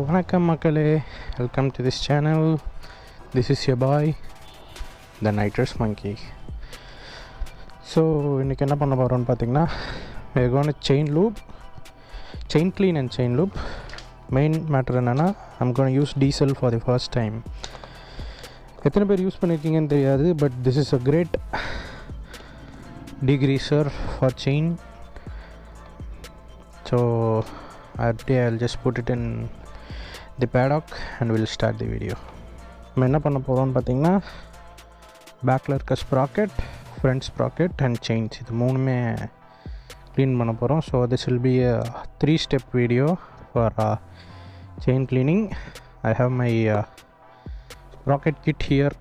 வணக்கம் மக்களே, welcome to this channel. This is your bye the nitrous monkey. So இன்றைக்கி என்ன பண்ண போகிறோன்னு பார்த்தீங்கன்னா, we're going to chain clean and chain loop. Main matter என்னென்னா, I'm going to use diesel for the first time. எத்தனை பேர் use பண்ணியிருக்கீங்கன்னு தெரியாது, but this is a great degreaser for chain. So I'll just put it in the paddock and we'll start the video. நம்ம என்ன பண்ண போகிறோம்னு பார்த்தீங்கன்னா, பேக்கில் இருக்க sprocket, front sprocket and chains இது மூணுமே க்ளீன் பண்ண போகிறோம். So this will be a 3-step video for chain cleaning. I have my sprocket kit here,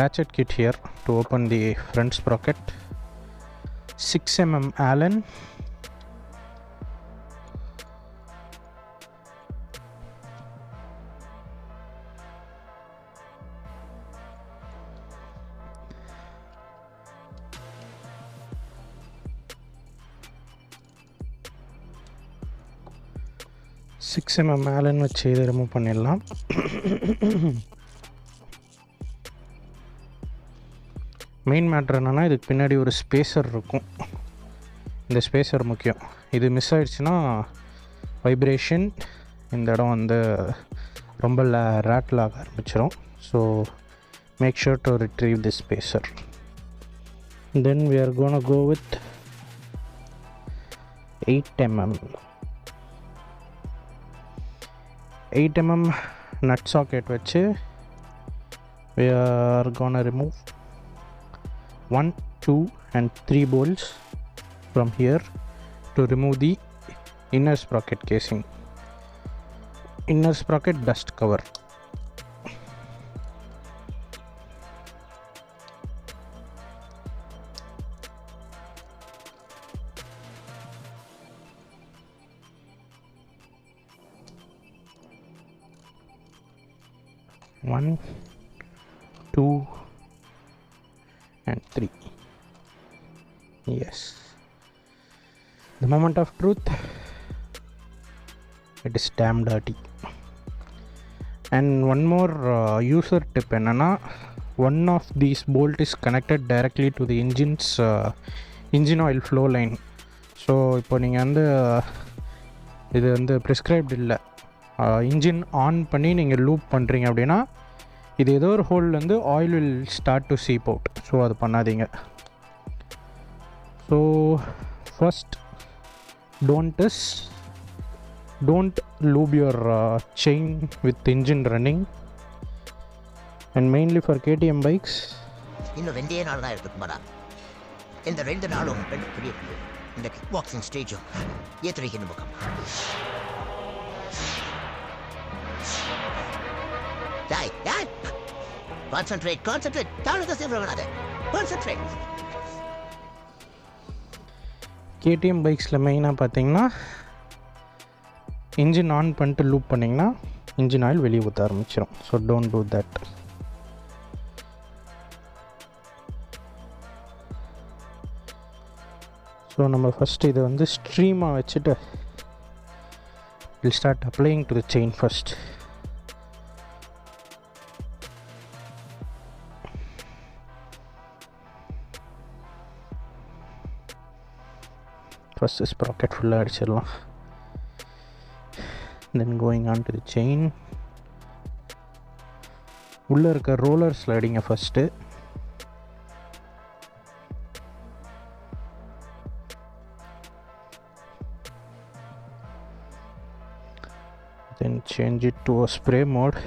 ratchet kit here to open the front sprocket. 6mm Allen, Allen வச்சு இதை remove பண்ணிடலாம். Main matter என்னென்னா, இதுக்கு பின்னாடி ஒரு spacer இருக்கும். இந்த spacer முக்கியம். இது மிஸ் ஆகிடுச்சுன்னா வைப்ரேஷன், இந்த இடம் வந்து ரொம்ப ரேட்டில் ஆக ஆரம்பிச்சிடும். So make sure to retrieve the spacer. Then we are gonna go with 8mm nut socket வச்சு we are gonna remove 1, 2 and 3 bolts from here to remove the inner sprocket casing, inner sprocket dust cover. One, 2 and 3. Yes, the moment of truth, it is damn dirty. And one more user tip enna, one of these bolt is connected directly to the engine's engine oil flow line. So இப்போ நீங்கள் வந்து இது வந்து prescribed இல்லை, engine on பண்ணி நீங்கள் loop பண்ணுறீங்க அப்படின்னா, இது ஏதோ ஒரு ஹோல்லேருந்து oil will start to seep out. So அது பண்ணாதீங்க. So first, don't lube your chain with engine running, and mainly for KTM bikes. இன்னும் 2 நாள் தான் இருக்குமாடா. இந்த 2 நாளும் பெரிய இந்த கிக் பாக்ஸிங் ஸ்டேஜும் ஏத்துறீங்க பக்கம். Dai, concentrate. தானக சேவரவனாதே. Concentrate. KTM பைக்ஸில் மெயினாக பார்த்தீங்கன்னா, இன்ஜின் ஆன் பண்ணிட்டு லூப் பண்ணிங்கன்னா இன்ஜின் ஆயில் வெளியே ஊற்ற ஆரம்பிச்சிடும். So don't do that. So நம்ம ஃபஸ்ட்டு இதை வந்து ஸ்ட்ரீமாக வச்சுட்டு will start applying to the chain first. First sprocket ஃபுல்லாக அடிச்சிடலாம். Then going on to the chain. உள்ளே இருக்க ரோலர் ஸ்லைடிங்கை first, then change it to a spray mode.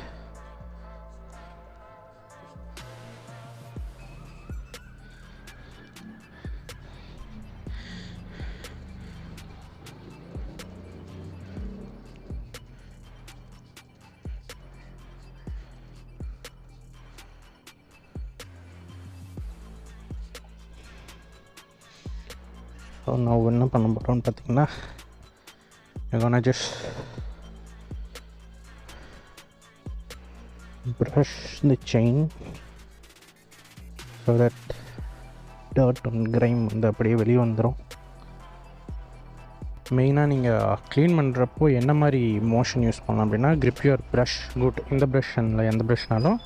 So நான் என்ன பண்ண போகிறோன்னு பார்த்தீங்கன்னா, I'm gonna just brush the chain so that dirt and grime வந்து அப்படியே வெளியே வந்துடும். மெயினாக நீங்கள் க்ளீன் பண்ணுறப்போ என்ன மாதிரி மோஷன் யூஸ் பண்ணலாம் அப்படின்னா, grip your brush good. இந்த ப்ரஷ் இல்லை எந்த ப்ரஷ்னாலும்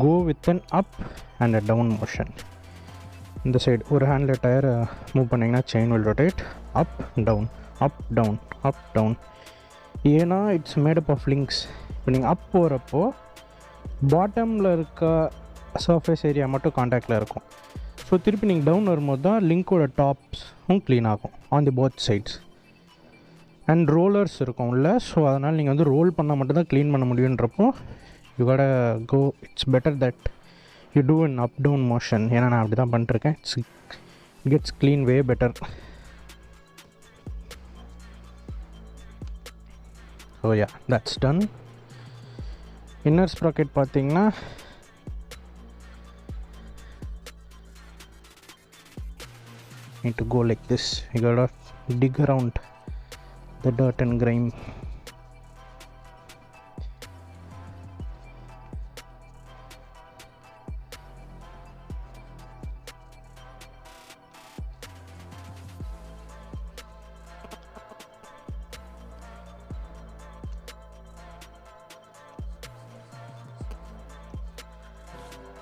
go with an up and a down motion. இந்த சைடு ஒரு ஹேண்டில் டயரை மூவ் பண்ணிங்கன்னா chain will rotate up down up down up down. ஏன்னா இட்ஸ் மேடப் ஆஃப் லிங்க்ஸ். இப்போ நீங்கள் அப் போகிறப்போ பாட்டமில் இருக்க சர்ஃபேஸ் ஏரியா மட்டும் காண்டாக்டில் இருக்கும். ஸோ திருப்பி நீங்கள் டவுன் வரும்போது தான் லிங்க்கோட டாப்ஸும் க்ளீன் ஆகும் on the both sides. And rollers இருக்கும் உள்ள. ஸோ அதனால் நீங்கள் வந்து ரோல் பண்ணால் மட்டும்தான் க்ளீன் பண்ண முடியுன்றப்போ you gotta go. It's better that you do an up down motion. ஏன்னா நான் அப்படி தான் பண்ணிட்டுருக்கேன். It gets clean way better. So yeah, that's done. Inner sprocket பார்த்தீங்கன்னா need to go like this. You gotta dig around the dirt and grime.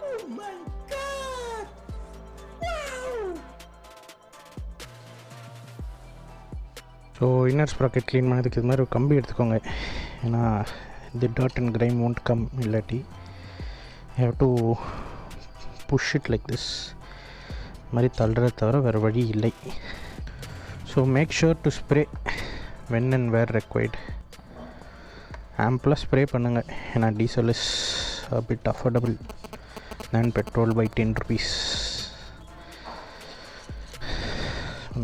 Oh my god! Wow! So inner sprocket clean பண்ணதுக்கு இது மாதிரி ஒரு கம்பி எடுத்துக்கோங்க. ஏன்னா the dirt and grime won't come. இல்லாட்டி you have to push it like this. மாதிரி தள்ளுறத தவிர வேறு வழி இல்லை. So make sure to spray when and where required. ஆம்பிளாக ஸ்ப்ரே பண்ணுங்கள். ஏன்னா diesel is a bit affordable than petrol by 10 rupees.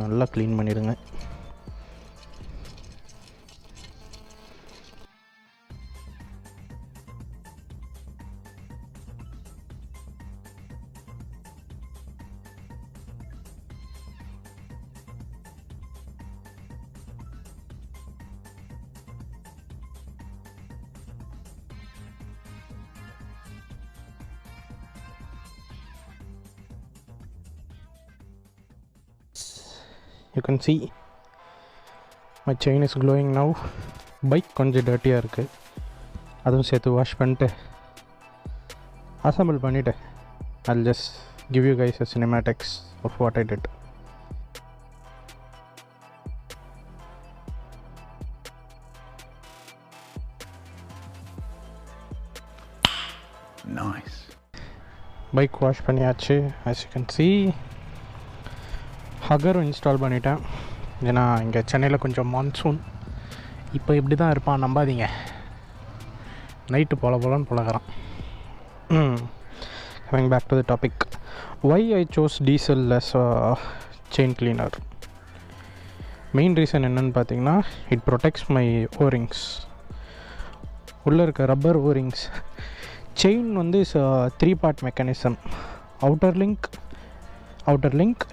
நல்லா க்ளீன் பண்ணிடுங்க. You can see my chain is glowing now. Bike கொஞ்சம் டர்ட்டியாக இருக்குது. அதுவும் சேர்த்து வாஷ் பண்ணிட்டு அசம்பிள் பண்ணிவிட்டு I'll just give you guys a cinematics of what I did. Nice. Bike wash பண்ணியாச்சு. as you can see ஹகரும் இன்ஸ்டால் பண்ணிட்டேன். ஏன்னா இங்கே சென்னையில் கொஞ்சம் மான்சூன். இப்போ இப்படி தான் இருப்பான், நம்பாதீங்க. நைட்டு போலன்னு பழகிறான். Coming back to the topic, why I chose diesel as a chain cleaner. Main reason என்னென்னு பார்த்தீங்கன்னா, இட் ப்ரொடெக்ட்ஸ் மை ஓரிங்ஸ். உள்ளே இருக்க ரப்பர் ஓரிங்ஸ். செயின் வந்து is 3 part mechanism. Outer link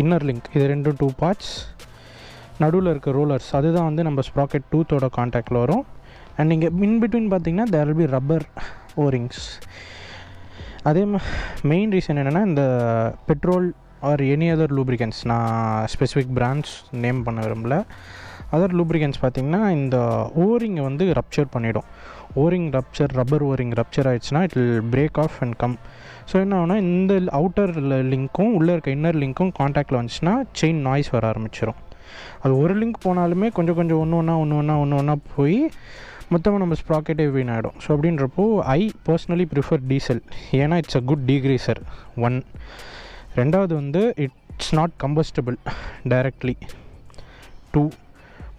inner link. இது ரெண்டும் 2 parts. நடுவில் இருக்க ரோலர்ஸ் அதுதான் வந்து நம்ம ஸ்ப்ராக்கெட் டூத்தோட காண்டாக்டில் வரும். அண்ட் நீங்கள் பிட்வீன் பார்த்தீங்கன்னா தேர் வில் பி ரப்பர் ஓரிங்ஸ். அதே மெயின் ரீசன் என்னென்னா, இந்த petrol or any other lubricants, நான் ஸ்பெசிஃபிக் பிராண்ட்ஸ் நேம் பண்ண விரும்பல, அதர் லூப்ரிகன்ஸ் பார்த்திங்கன்னா இந்த ஓரிங்கை வந்து ரப்ச்சர் பண்ணிவிடும். ரப்பர் ஓரிங் ரப்ச்சர் ஆகிடுச்சுன்னா it will break off and come. So என்ன ஆகுனா, இந்த அவுட்டர் லிங்க்கும் உள்ளே இருக்க இன்னர் லிங்க்கும் காண்டாக்டில் வந்துச்சுன்னா செயின் நாய்ஸ் வர ஆரம்பிச்சிடும். அது ஒரு லிங்க் போனாலுமே கொஞ்சம் ஒன்று ஒன்றா போய் மொத்தமாக நம்ம ஸ்ப்ராக்கெட்டே வீண் ஆகிடும். ஸோ அப்படின்றப்போ ஐ பர்சனலி ப்ரிஃபர் டீசல். ஏன்னா இட்ஸ் அ குட் டீக்ரீசர் 1. ரெண்டாவது வந்து இட்ஸ் நாட் கம்பஸ்டபிள் டைரக்ட்லி 2.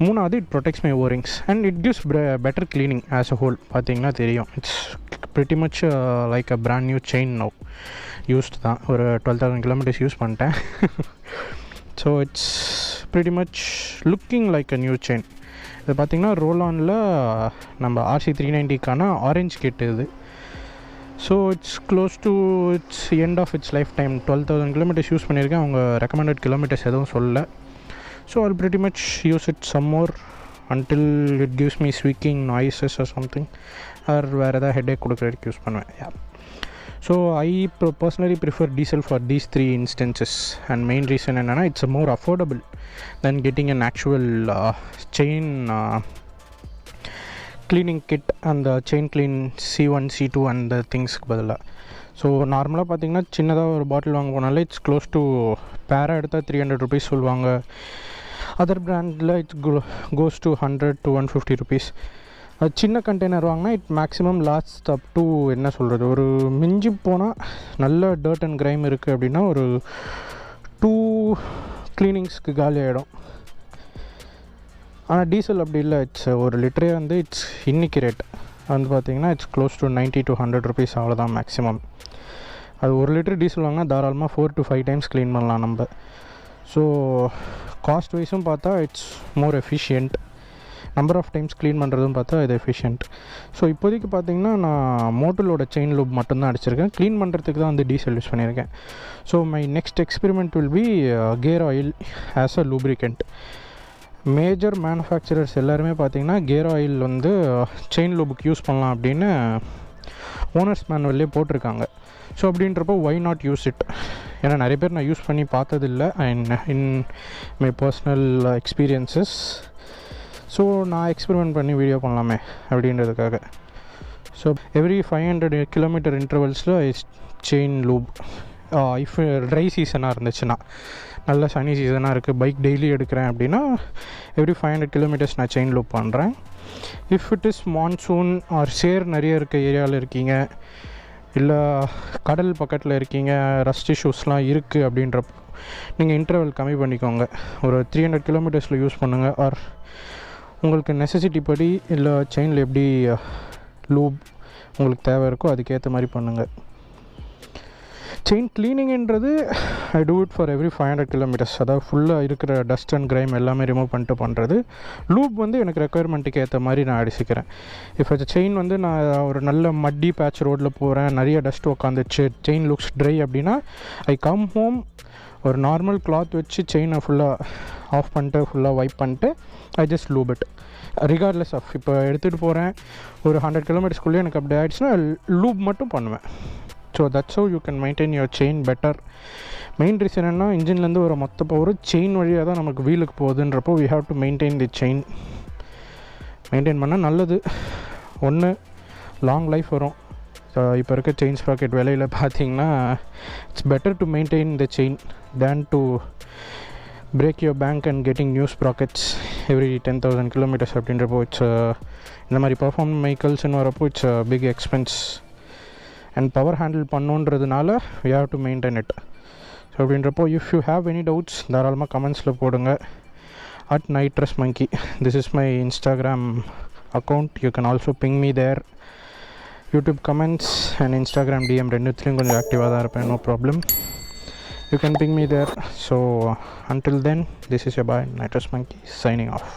மூணாவது it protects my O-rings and it gives better cleaning as a whole. பார்த்தீங்கன்னா தெரியும், it's pretty much like a brand new chain now. used தான் ஒரு 12,000 kilometers use பண்ணிட்டேன். So it's pretty much looking like a new chain. இது பார்த்திங்கன்னா ரோலானில் நம்ம RC390க்கான ஆரஞ்ச் கிட் இது. So it's close to its end of its life time. 12,000 kilometers use பண்ணியிருக்கேன். அவங்க ரெக்கமெண்டட் கிலோமீட்டர்ஸ் எதுவும் சொல்லலை. So I'll pretty much use it some more until it gives me squeaking noises or something, or வேறு எதாவது headache கொடுக்குறதுக்கு use பண்ணுவேன். So I personally prefer diesel for these 3 instances, and main reason என்னென்னா it's more affordable than getting an actual chain cleaning kit and the chain clean C1 C2 and the திங்ஸ்க்கு பதிலாக. So நார்மலாக பார்த்தீங்கன்னா சின்னதாக ஒரு பாட்டில் வாங்க போனாலே it's close to பேரா எடுத்தால் 300 rupees சொல்லுவாங்க. அதர் பிராண்டில் it's goes to 100 to 150 rupees. அது சின்ன கண்டெய்னர் வாங்கினா it maximum last up to என்ன சொல்கிறது, ஒரு மிஞ்சி போனால் நல்ல டர்ட் அண்ட் கிரைம் இருக்குது அப்படின்னா ஒரு 2 க்ளீனிங்ஸ்க்கு காலி ஆகிடும். ஆனால் டீசல் அப்படி இல்லை, இட்ஸ் ஒரு லிட்டரே வந்து இட்ஸ் இன்னைக்கு ரேட் வந்து பார்த்திங்கன்னா it's close to 90 to 100 rupees அவ்வளோதான் மேக்ஸிமம். அது ஒரு லிட்டர் டீசல் வாங்கினா தாராளமாக 4 to 5 times க்ளீன் பண்ணலாம் நம்ம. ஸோ காஸ்ட் வைஸும் பார்த்தா it's more efficient, number of times clean பண்ணுறதும் பார்த்தா இது எஃபிஷியன்ட். ஸோ இப்போதைக்கு பார்த்திங்கன்னா நான் மோட்டலோட செயின் லூப் மட்டும்தான் அடிச்சிருக்கேன். க்ளீன் பண்ணுறதுக்கு தான் வந்து டீசல் யூஸ் பண்ணியிருக்கேன். So my next experiment will be gear oil as a lubricant. Major manufacturers எல்லாருமே பார்த்திங்கன்னா கியர் ஆயில் வந்து செயின் லூபுக்கு யூஸ் பண்ணலாம் அப்படின்னு ஓனர்ஸ் மேனுவல்லே போட்டிருக்காங்க. ஸோ அப்படின்றப்போ ஒய் நாட் யூஸ் இட்? ஏன்னா நிறைய பேர் நான் யூஸ் பண்ணி பார்த்ததில்லை and in my personal experiences. So நான் எக்ஸ்பெரிமெண்ட் பண்ணி வீடியோ பண்ணலாமே அப்படின்றதுக்காக. ஸோ எவ்ரி 500 kilometer இன்டர்வல்ஸில் செயின் லூப், இஃப் ட்ரை சீசனாக இருந்துச்சுன்னா, நல்ல சனி சீசனாக இருக்குது, பைக் டெய்லி எடுக்கிறேன் அப்படின்னா எவ்ரி 500 kilometers நான் செயின் லூப் பண்ணுறேன். If it is monsoon or சேர் நிறைய இருக்க ஏரியாவில் இருக்கீங்க, இல்லை கடல் பக்கத்தில் இருக்கீங்க, ரஸ்ட் இஷ்யூஸ்லாம் இருக்குது அப்படின்றப்போ நீங்கள் இன்டர்வல் கம்மி பண்ணிக்கோங்க. ஒரு 300 kilometers யூஸ் பண்ணுங்கள். ஆர் உங்களுக்கு நெசசிட்டி படி இல்லை செயினில் எப்படி லூப் உங்களுக்கு தேவை இருக்கோ அதுக்கேற்ற மாதிரி பண்ணுங்கள். செயின் க்ளீனிங்கிறது I do it for every 500 kilometers. அதாவது ஃபுல்லாக இருக்கிற டஸ்ட் அண்ட் கிரைம் எல்லாமே ரிமூவ் பண்ணிட்டு பண்ணுறது. லூப் வந்து எனக்கு ரெக்குயர்மெண்ட்டுக்கு ஏற்ற மாதிரி நான் அடிச்சுக்கிறேன். இப்போ செயின் வந்து நான் ஒரு நல்ல மட்டி பேட்ச் ரோட்டில் போகிறேன், நிறைய டஸ்ட் உட்காந்துச்சு, செயின் லுக்ஸ் ட்ரை அப்படின்னா ஐ கம் ஹோம், ஒரு நார்மல் கிளாத் வச்சு செயினை ஃபுல்லாக ஆஃப் பண்ணிட்டு ஃபுல்லாக வைப் பண்ணிட்டு I just lube it regardless of. இப்போ எடுத்துகிட்டு போகிறேன் ஒரு 100 kilometersக்குள்ளே எனக்கு அப்படி ஆகிடுச்சுன்னா லூப் மட்டும் பண்ணுவேன். So that's how you can maintain your chain better. Main reason என்ன, இன்ஜின்லேருந்து ஒரு மொத்த பவர் செயின் வழியாக தான் நமக்கு வீலுக்கு போகுதுன்றப்போ we have to maintain the chain. Maintain பண்ணால் நல்லது. ஒன்று லாங் லைஃப் வரும். இப்போ இருக்க செயின் ஸ்ப்ராக்கெட் விலையில் பார்த்தீங்கன்னா it's better to maintain the chain than to break your bank and getting new sprockets every 10,000 kilometers அப்படின்றப்போ இட்ஸ் இந்த மாதிரி பர்ஃபார்ம் வெஹிக்கல்ஸ்னு வரப்போ it's big expense. And power handle பண்ணோன்றதுனால we have to maintain it. So அப்படின்றப்போ if you have any doubts தாராளமாக கமெண்ட்ஸில் போடுங்க. @nitrusmonkey, this is my Instagram account. You can also ping me there. YouTube comments and Instagram DM ரெண்டுத்துலேயும் கொஞ்சம் ஆக்டிவாக தான் இருப்பேன், no problem. You can ping me there. So until then, this is your boy Nitrus Monkey signing off.